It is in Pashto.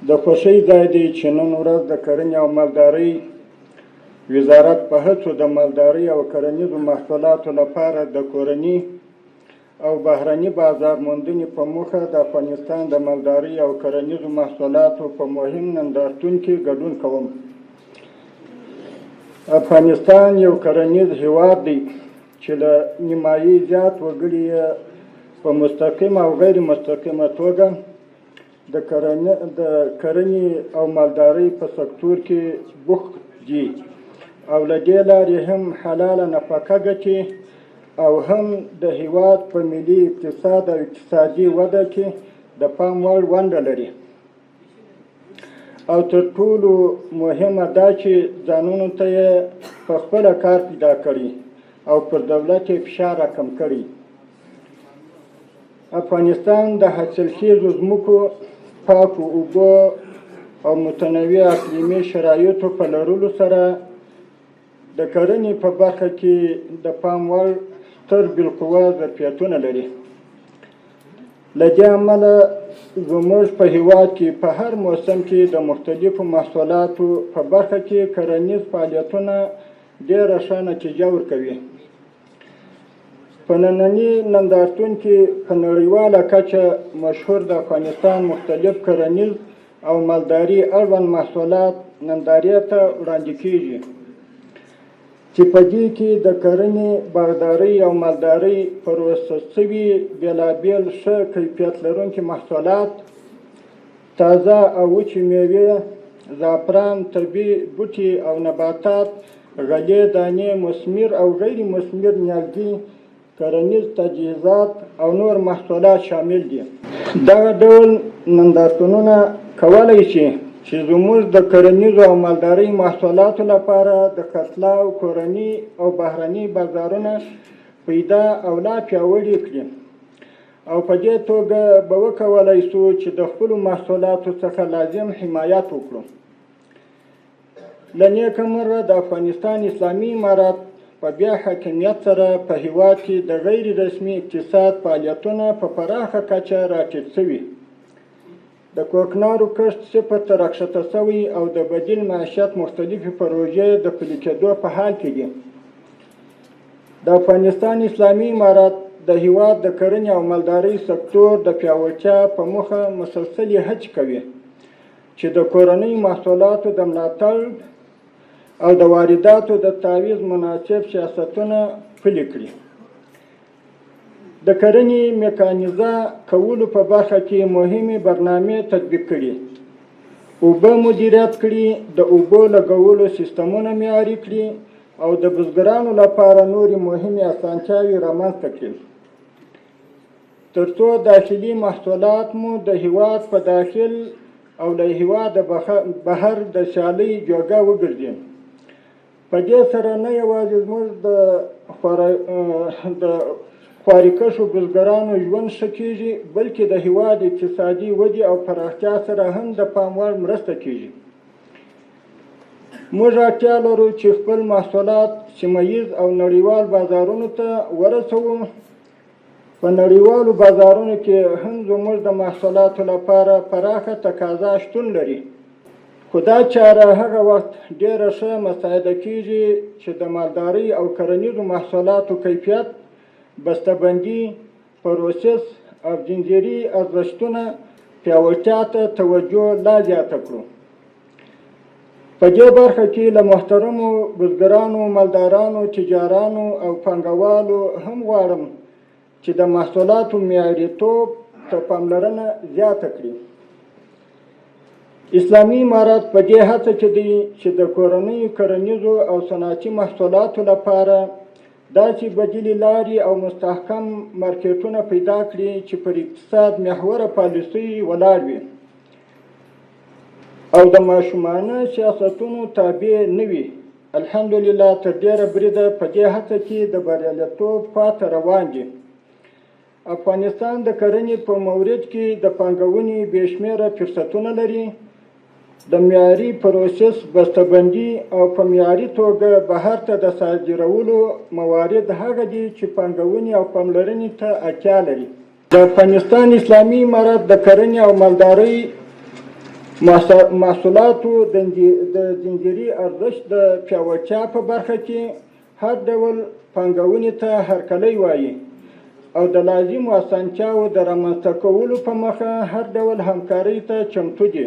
د خوښۍ ځای دی چې نن ورځ د کرنې او مالدارۍ وزارت په هڅو د مالدارۍ او کرنیزو محصولاتو لپاره د کورني او بهرني بازار موندنې په موخه د افغانستان د مالدارۍ او کرنیزو محصولاتو په مهم نندارتون کې ګډون کوم. افغانستان یو کرنیز هیواد دی چې له نیمایي زیات وګړي په مستقیمه او غیر مستقیمه توګه د کرنې او مالدارۍ په سکتور کې بوخت دي او له دې لارې هم حلاله نفقه ګټي او هم د هیواد په ملي اقتصاد او اقتصادي وده کې د پام وړ ونډه لري. او تر ټولو مهمه دا چې ځانونو ته یې په خپله کار پیدا کړي او پر دولت یې فشار راکم کړي. افغانستان د حاصلخیزو ځمکو، پاکو اوبو او متنوع اقلیمي شرایطو په لرلو سره د کرنې په برخه کې د پام وړ ستر بالقوه ظرفیتونه لري. له دې امله زموږ په هیواد کې په هر موسم کې د مختلفو محصولاتو په برخه کې کرنیز فعالیتونه ډېره ښه نتیجه ورکوي. په ننني نندارتون کې په نړیواله کچه مشهور د افغانستان مختلف کرنیز او مالداري اړوند محصولات نندارې ته وړاندې کیږي چې په دې کې د کرنې، باغدارۍ او مالدارۍ پروسس شوي بېلابېل ښه کیفیت لرونکي محصولات، تازه او وچې میوې، زعفران، طبي بوټي او نباتات، غلې دانې، مثمر او غیر مثمر نیالګي، کرنیز تجهیزات او نور محصولات شامل دي. دغه ډول نندارتونونه کولی شي چې زموږ د کرنیزو او مالدارۍ محصولاتو لپاره د خرڅلاو کورني او بهرني بازارونه پیدا او لا پیاوړي کړي او په دې توګه به وکولی شو چې د خپلو محصولاتو څخه لازم حمایت وکړو. له نیکه مرغه د افغانستان اسلامي امارت په بیا حاکمیت سره په هیواد کې د غیر رسمي اقتصاد فعالیتونه په پراخه کچه راټیټ شوي. د کوکنارو کښت صفر ته راښکته شوی او د بدیل معیشت مختلفې پروژې د پلي کېدو په حال کې دي. د افغانستان اسلامي امارت د هیواد د کرنې او مالدارۍ سکتور د پیاوړتیا په موخه مسلسلې هڅې کوي چې د کورنۍ محصولاتو د ملاتړ او د وارداتو د تعویض مناسب سیاستونه پلي کړي. د کرنې میکانیزه کولو په برخه کې مهمې برنامې تطبیق کړي، اوبه مدیریت کړي، د اوبو لګولو سیستمونه معیاري کړي او د بزګرانو لپاره نورې مهمې اسانتیاوې رامنځته کړي تر څو داخلي محصولات مو د هیواد په داخل او له هیواده بهر د سیالۍ جوګه وګرځي. په دې سره نه یوازې زموږ د خواریکښو بزګرانو ژوند ښه کیږي بلکې د هیواد اقتصادي ودې او پراختیا سره هم د پام وړ مرسته کیږي. موږ اړتیا لرو چې خپل محصولات سیمه ییز او نړیوال بازارونو ته ورسوو. په نړیوالو بازارونو کې هم زموږ د محصولاتو لپاره پراخه تقاضا شتون لري، خو دا چاره هغه وخت ډیره ښه مساعده کیږي چې د مالدارۍ او کرنیزو محصولاتو کیفیت، بسته‌بندي، پروسس او زنجیري ارزښتونه پیاوړتیا ته توجه لا زیاته کړو. په دې برخه کې له محترمو بزګرانو، مالدارانو، تجارانو او پانګوالو هم غواړم چې د محصولاتو معیاريتوب ته پاملرنه زیاته کړي. اسلامي امارت په دې هڅه کې دی چې د کورنیو کرنیزو او صنعتي محصولاتو لپاره داسې بدیلې لارې او مستحکم مارکیټونه پیدا کړي چې پر اقتصاد محوره پالیسۍ ولاړ وي او د ماشومانه سیاستونو تابع نه وي. الحمدلله تر ډېره بریده په دې هڅه کې د بریالیتوب خواته روان دي. افغانستان د کرنې په مورد کې د پانګونې بې شمېره فرصتونه لري. د معیاري پروسس، بسته‌بندي او په معیاري توګه بهر ته د صادرولو موارد هغه دي چې پانګونې او پاملرنې ته اړتیا لري. د افغانستان اسلامي امارت د کرنې او مالدارۍ محصولاتو د ځنځیري ارزښت د پیاوړتیا په برخه کې هر ډول پانګونې ته هرکلی وایي او د لازمو اسانتیاوو د رامنځته کولو په مخه هر ډول همکارۍ ته چمتو دي.